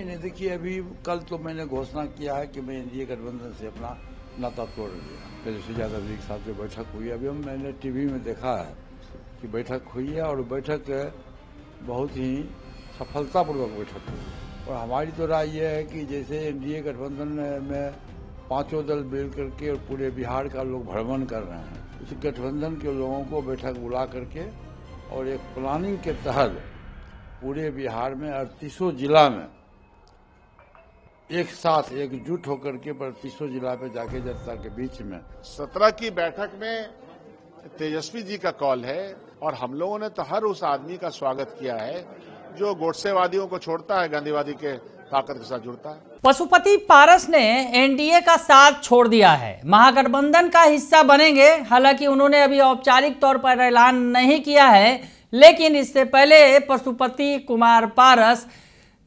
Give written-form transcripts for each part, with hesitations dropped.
नहीं देखिए, अभी कल तो मैंने घोषणा किया है कि मैं एनडीए गठबंधन से अपना नाता तोड़ लिया। तेजस्वी यादव जी के साथ जो बैठक हुई, अभी मैंने टीवी में देखा है कि बैठक हुई है और बैठक बहुत ही सफलतापूर्वक बैठक हुई। और हमारी तो राय ये है कि जैसे एनडीए गठबंधन में पांचों दल मिल करके और पूरे बिहार का लोग भ्रमण कर रहे हैं, उस गठबंधन के लोगों को बैठक बुला करके और एक प्लानिंग के तहत पूरे बिहार में 38 जिला में एक साथ एकजुट होकर के 38 जिला पे जाके जनता के बीच में 17 की बैठक में तेजस्वी जी का कॉल है और हम लोगों ने तो हर उस आदमी का स्वागत किया है जो गोडसेवादियों को छोड़ता है, गांधीवादी के ताकत के साथ जुड़ता है। पशुपति पारस ने एनडीए का साथ छोड़ दिया है, महागठबंधन का हिस्सा बनेंगे। हालांकि उन्होंने अभी औपचारिक तौर पर ऐलान नहीं किया है, लेकिन इससे पहले पशुपति कुमार पारस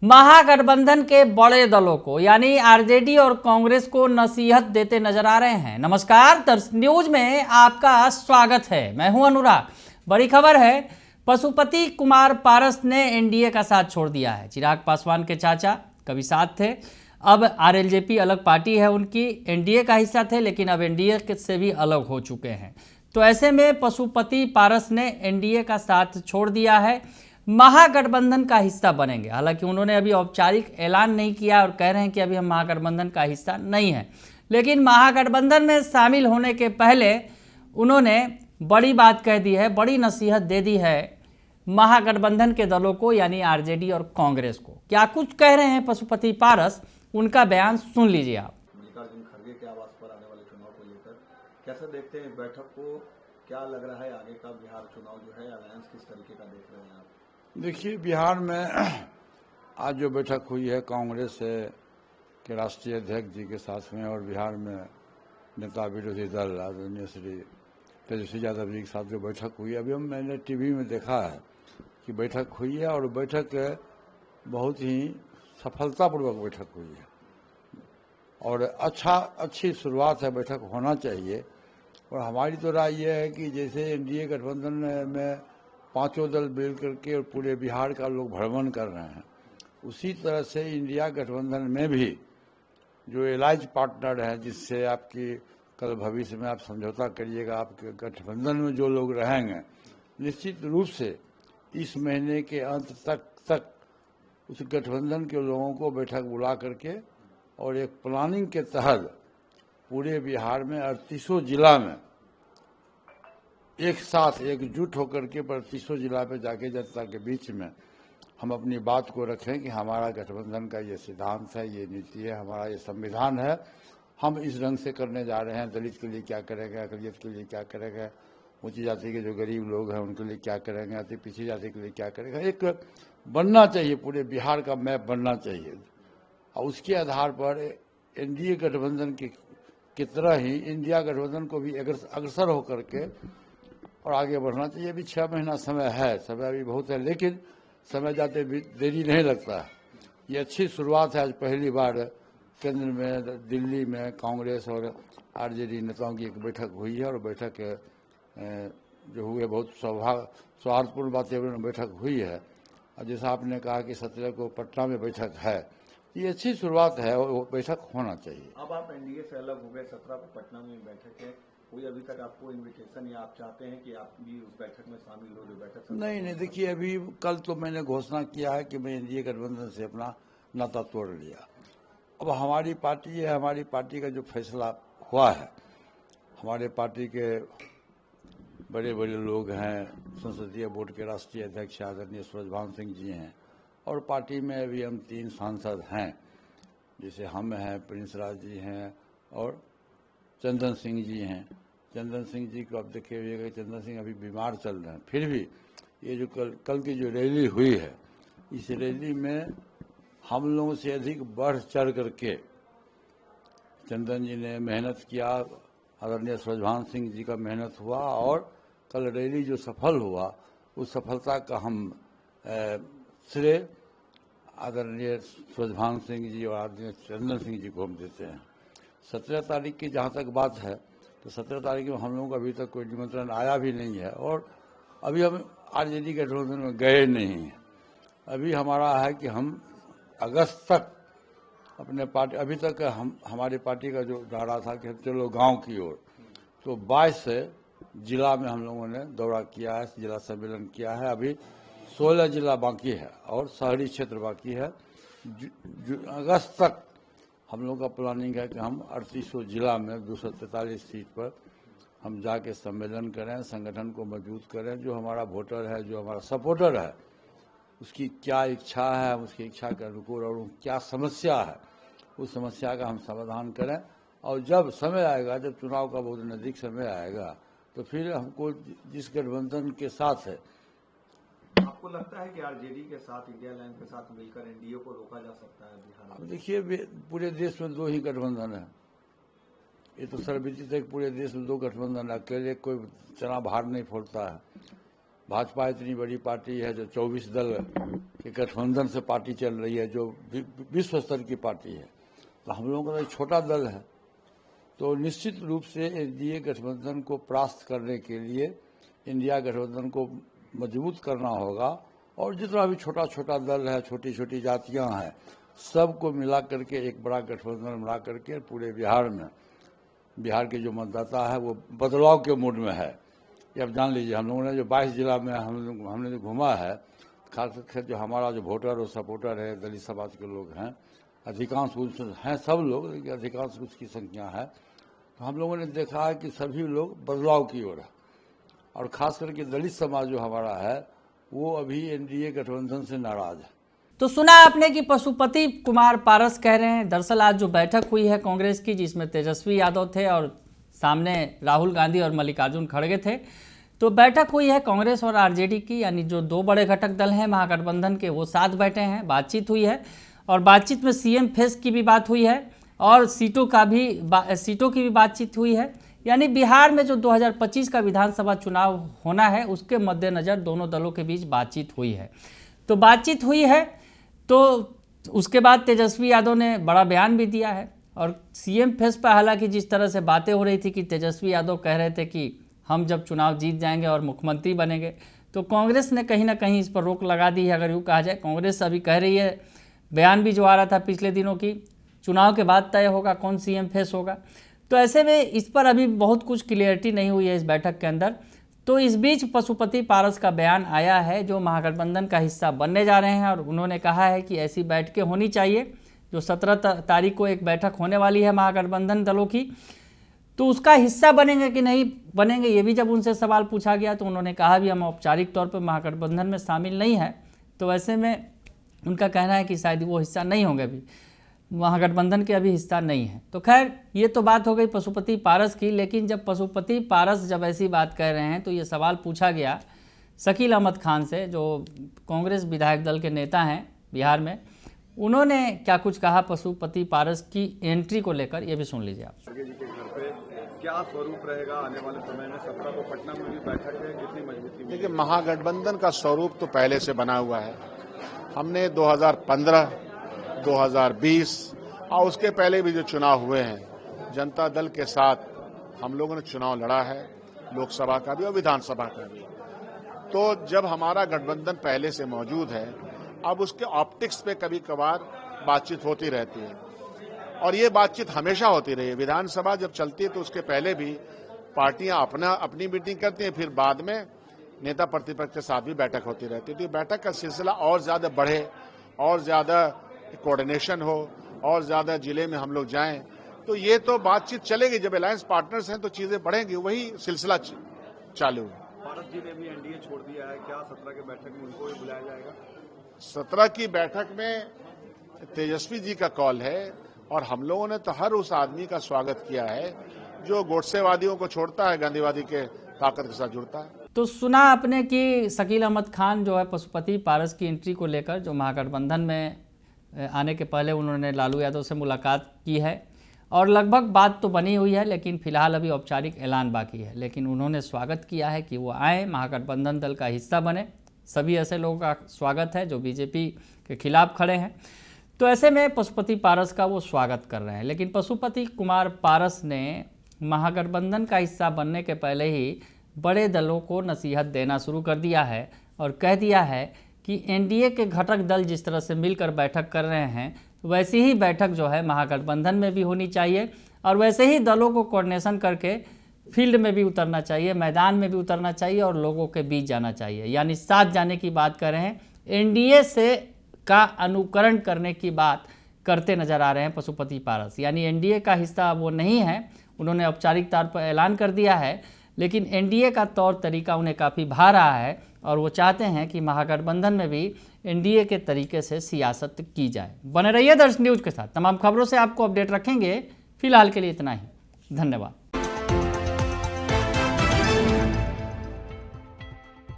महागठबंधन के बड़े दलों को यानी आरजेडी और कांग्रेस को नसीहत देते नजर आ रहे हैं। नमस्कार, दर्श न्यूज में आपका स्वागत है। मैं हूं अनुराग। बड़ी खबर है, पशुपति कुमार पारस ने एनडीए का साथ छोड़ दिया है। चिराग पासवान के चाचा कभी साथ थे, अब आरएलजेपी अलग पार्टी है उनकी, एनडीए का हिस्सा थे लेकिन अब एनडीए से भी अलग हो चुके हैं। तो ऐसे में पशुपति पारस ने एनडीए का साथ छोड़ दिया है, महागठबंधन का हिस्सा बनेंगे। हालांकि उन्होंने अभी औपचारिक ऐलान नहीं किया और कह रहे हैं कि अभी हम महागठबंधन का हिस्सा नहीं है, लेकिन महागठबंधन में शामिल होने के पहले उन्होंने बड़ी बात कह दी है, बड़ी नसीहत दे दी है महागठबंधन के दलों को यानी आरजेडी और कांग्रेस को। क्या कुछ कह रहे हैं पशुपति पारस, उनका बयान सुन लीजिए आप। मल्लिकार्जुन खड़गे के आवास पर आने वाले चुनाव को लेकर कैसे देखते हैं बैठक को? क्या लग रहा है आगे का बिहार चुनाव जो है, अलायंस किस तरीके का देख रहे हैं आप? देखिए, बिहार में आज जो बैठक हुई है कांग्रेस के राष्ट्रीय अध्यक्ष जी के साथ में और बिहार में नेता विरोधी दल आदरणीय श्री तेजस्वी यादव जी के साथ जो बैठक हुई है, अभी मैंने टीवी में देखा है कि बैठक हुई है और बैठक बहुत ही सफलतापूर्वक बैठक हुई है और अच्छी शुरुआत है, बैठक होना चाहिए। और हमारी तो राय ये है कि जैसे एनडीए गठबंधन में पांचों दल मिल करके और पूरे बिहार का लोग भ्रमण कर रहे हैं, उसी तरह से इंडिया गठबंधन में भी जो एलाइज पार्टनर है, जिससे आपकी कल भविष्य में आप समझौता करिएगा, आपके गठबंधन में जो लोग रहेंगे, निश्चित रूप से इस महीने के अंत तक उस गठबंधन के लोगों को बैठक बुला करके और एक प्लानिंग के तहत पूरे बिहार में 38 जिला में एक साथ एकजुट होकर के 38 जिला पे जाके जनता के बीच में हम अपनी बात को रखें कि हमारा गठबंधन का ये सिद्धांत है, ये नीति है, हमारा ये संविधान है, हम इस ढंग से करने जा रहे हैं। दलित के लिए क्या करेंगे, अकलियत के लिए क्या करेंगे, ऊंची जाति के जो गरीब लोग हैं उनके लिए क्या करेंगे, अति पिछड़ी जाति के लिए क्या करेंगे। एक बनना चाहिए, पूरे बिहार का मैप बनना चाहिए और उसके आधार पर एनडीए गठबंधन की तरह ही इंडिया गठबंधन को भी अग्रसर होकर के और आगे बढ़ना चाहिए। अभी 6 महीना समय है, समय अभी बहुत है, लेकिन समय जाते भी देरी नहीं लगता है। ये अच्छी शुरुआत है। आज पहली बार केंद्र में, दिल्ली में कांग्रेस और आरजेडी नेताओं की एक बैठक हुई है और बैठक जो हुई है बहुत सौहार्दपूर्ण वातावरण में बैठक हुई है। और जैसा आपने कहा कि 17 को पटना में बैठक है, ये अच्छी शुरुआत है और वो बैठक होना चाहिए। अब आप एनडीए से अलग हो गए, 17 को पटना में बैठक है, कोई अभी तक आपको इनविटेशन या आप चाहते हैं कि आप भी उस बैठक में शामिल हो जो बैठक? नहीं देखिए, अभी कल तो मैंने घोषणा किया है कि मैं एनडीए गठबंधन से अपना नाता तोड़ लिया। अब हमारी पार्टी है, हमारी पार्टी का जो फैसला हुआ है, हमारे पार्टी के बड़े बड़े लोग हैं, संसदीय बोर्ड के राष्ट्रीय अध्यक्ष आदरणीय सूरजभान सिंह जी हैं और पार्टी में अभी हम 3 सांसद हैं, जैसे हम हैं, प्रिंस राज जी हैं और चंदन सिंह जी हैं। चंदन सिंह जी को अब देखे हुए चंदन सिंह अभी बीमार चल रहे हैं, फिर भी ये जो कल की जो रैली हुई है, इस रैली में हम लोगों से अधिक बढ़ चढ़ करके चंदन जी ने मेहनत किया, आदरणीय सूरजभान सिंह जी का मेहनत हुआ और कल रैली जो सफल हुआ, उस सफलता का हम श्रेय आदरणीय सूरजभान सिंह जी और आदरणीय चंदन सिंह जी को हम देते हैं। 17 तारीख की जहाँ तक बात है, तो 17 तारीख में हम लोगों को अभी तक कोई निमंत्रण आया भी नहीं है और अभी हम आरजेडी गठबंधन में गए नहीं हैं। अभी हमारा है कि हम अगस्त तक अपने पार्टी, अभी तक हमारी पार्टी का जो नारा था कि चलो गांव की ओर, तो 22 से जिला में हम लोगों ने दौरा किया है, जिला सम्मेलन किया है। अभी 16 जिला बाकी है और शहरी क्षेत्र बाकी है। अगस्त तक हम लोग का प्लानिंग है कि हम 3800 जिला में 243 सीट पर हम जाके सम्मेलन करें, संगठन को मजबूत करें। जो हमारा वोटर है, जो हमारा सपोर्टर है, उसकी क्या इच्छा है, उसकी इच्छा के अनुकूल और क्या समस्या है, उस समस्या का हम समाधान करें। और जब समय आएगा, जब चुनाव का बहुत नज़दीक समय आएगा, तो फिर हमको जिस गठबंधन के साथ है, आपको लगता है कि आरजेडी के साथ, इंडिया अलायंस के साथ मिलकर एनडीए को रोका जा सकता है बिहार में? देखिए, पूरे देश में 2 ही गठबंधन है। ये तो सर्वविदित है कि पूरे देश में 2 गठबंधन है। अकेले कोई चना भार नहीं फोड़ता है। भाजपा इतनी बड़ी पार्टी है जो 24 दल के गठबंधन से पार्टी चल रही है, जो विश्व स्तर की पार्टी है। तो हम लोगों का एक छोटा दल है, तो निश्चित रूप से एनडीए गठबंधन को परास्त करने के लिए इंडिया गठबंधन को मजबूत करना होगा। और जितना भी छोटा छोटा दल है, छोटी छोटी जातियां हैं, सबको मिला करके एक बड़ा गठबंधन बना करके पूरे बिहार में, बिहार के जो मतदाता है वो बदलाव के मूड में है। ये अब जान लीजिए, हम लोगों ने जो 22 जिला में हमने जो घूमा है, खासकर जो हमारा जो वोटर और सपोर्टर है, दलित समाज के लोग हैं, अधिकांश हैं, सब लोग, अधिकांश उसकी संख्या है। तो हम लोगों ने देखा है कि सभी लोग बदलाव की ओर है। और खास करके दलित समाज जो हमारा है, वो अभी एनडीए गठबंधन से नाराज है। तो सुना आपने कि पशुपति कुमार पारस कह रहे हैं। दरअसल आज जो बैठक हुई है कांग्रेस की, जिसमें तेजस्वी यादव थे और सामने राहुल गांधी और मल्लिकार्जुन खड़गे थे, तो बैठक हुई है कांग्रेस और आरजेडी की, यानी जो 2 बड़े घटक दल हैं महागठबंधन के, वो साथ बैठे हैं, बातचीत हुई है। और बातचीत में सीएम फेस की भी बात हुई है और सीटों की भी बातचीत हुई है। यानी बिहार में जो 2025 का विधानसभा चुनाव होना है, उसके मद्देनज़र दोनों दलों के बीच बातचीत हुई है। तो बातचीत हुई है, तो उसके बाद तेजस्वी यादव ने बड़ा बयान भी दिया है। और सीएम फेस पर हालांकि जिस तरह से बातें हो रही थी कि तेजस्वी यादव कह रहे थे कि हम जब चुनाव जीत जाएंगे और मुख्यमंत्री बनेंगे, तो कांग्रेस ने कहीं ना कहीं इस पर रोक लगा दी है, अगर यूँ कहा जाए। कांग्रेस अभी कह रही है, बयान भी जो आ रहा था पिछले दिनों की, चुनाव के बाद तय होगा कौन सीएम फेस होगा। तो ऐसे में इस पर अभी बहुत कुछ क्लियरिटी नहीं हुई है इस बैठक के अंदर। तो इस बीच पशुपति पारस का बयान आया है, जो महागठबंधन का हिस्सा बनने जा रहे हैं, और उन्होंने कहा है कि ऐसी बैठकें होनी चाहिए। जो 17 तारीख को एक बैठक होने वाली है महागठबंधन दलों की, तो उसका हिस्सा बनेंगे कि नहीं बनेंगे, ये भी जब उनसे सवाल पूछा गया तो उन्होंने कहा भी हम औपचारिक तौर पर महागठबंधन में शामिल नहीं है। तो ऐसे में उनका कहना है कि शायद वो हिस्सा नहीं होंगे, अभी महागठबंधन के अभी हिस्सा नहीं है। तो खैर, ये तो बात हो गई पशुपति पारस की। लेकिन जब पशुपति पारस जब ऐसी बात कह रहे हैं, तो ये सवाल पूछा गया शकील अहमद खान से, जो कांग्रेस विधायक दल के नेता हैं बिहार में। उन्होंने क्या कुछ कहा पशुपति पारस की एंट्री को लेकर, ये भी सुन लीजिए आप। खड़गे जी के घर पे क्या स्वरूप रहेगा आने वाले समय में? 17 को पटना में भी बैठक है, कितनी मजबूती? देखिए, महागठबंधन का स्वरूप तो पहले से बना हुआ है। हमने 2015, 2020 और उसके पहले भी जो चुनाव हुए हैं, जनता दल के साथ हम लोगों ने चुनाव लड़ा है, लोकसभा का भी और विधानसभा का भी। तो जब हमारा गठबंधन पहले से मौजूद है, अब उसके ऑप्टिक्स पे कभी कभार बातचीत होती रहती है, और ये बातचीत हमेशा होती रही है। विधानसभा जब चलती है तो उसके पहले भी पार्टियां अपनी मीटिंग करती हैं, फिर बाद में नेता प्रतिपक्ष के साथ भी बैठक होती रहती है। तो ये बैठक का सिलसिला और ज्यादा बढ़े, और ज्यादा कोऑर्डिनेशन हो, और ज्यादा जिले में हम लोग जाएं, तो ये तो बातचीत चलेगी। जब अलायंस पार्टनर्स हैं तो चीजें बढ़ेंगी, वही सिलसिला चालू है। पारस जी ने भी एनडीए छोड़ दिया है, क्या 17 के बैठक में उनको भी बुलाया जाएगा? 17 की बैठक में तेजस्वी जी का कॉल है, और हम लोगों ने तो हर उस आदमी का स्वागत किया है जो गोडसेवादियों को छोड़ता है, गांधीवादी के ताकत के साथ जुड़ता है। तो सुना आपने कि शकील अहमद खान जो है पशुपति पारस की एंट्री को लेकर, जो महागठबंधन में आने के पहले उन्होंने लालू यादव से मुलाकात की है, और लगभग बात तो बनी हुई है, लेकिन फिलहाल अभी औपचारिक ऐलान बाकी है। लेकिन उन्होंने स्वागत किया है कि वो आए, महागठबंधन दल का हिस्सा बने। सभी ऐसे लोगों का स्वागत है जो बीजेपी के खिलाफ खड़े हैं। तो ऐसे में पशुपति पारस का वो स्वागत कर रहे हैं। लेकिन पशुपति कुमार पारस ने महागठबंधन का हिस्सा बनने के पहले ही बड़े दलों को नसीहत देना शुरू कर दिया है, और कह दिया है कि एनडीए के घटक दल जिस तरह से मिलकर बैठक कर रहे हैं वैसी ही बैठक जो है महागठबंधन में भी होनी चाहिए और वैसे ही दलों को कोऑर्डिनेशन करके फील्ड में भी उतरना चाहिए, मैदान में भी उतरना चाहिए और लोगों के बीच जाना चाहिए। यानी साथ जाने की बात कर रहे हैं, एनडीए से का अनुकरण करने की बात करते नजर आ रहे हैं पशुपति पारस। यानी एनडीए का हिस्सा वो नहीं है, उन्होंने औपचारिक तौर पर ऐलान कर दिया है, लेकिन एनडीए का तौर तरीका उन्हें काफ़ी भा रहा है और वो चाहते हैं कि महागठबंधन में भी एनडीए के तरीके से सियासत की जाए। बने रहिए दर्श न्यूज़ के साथ, तमाम खबरों से आपको अपडेट रखेंगे। फिलहाल के लिए इतना ही, धन्यवाद।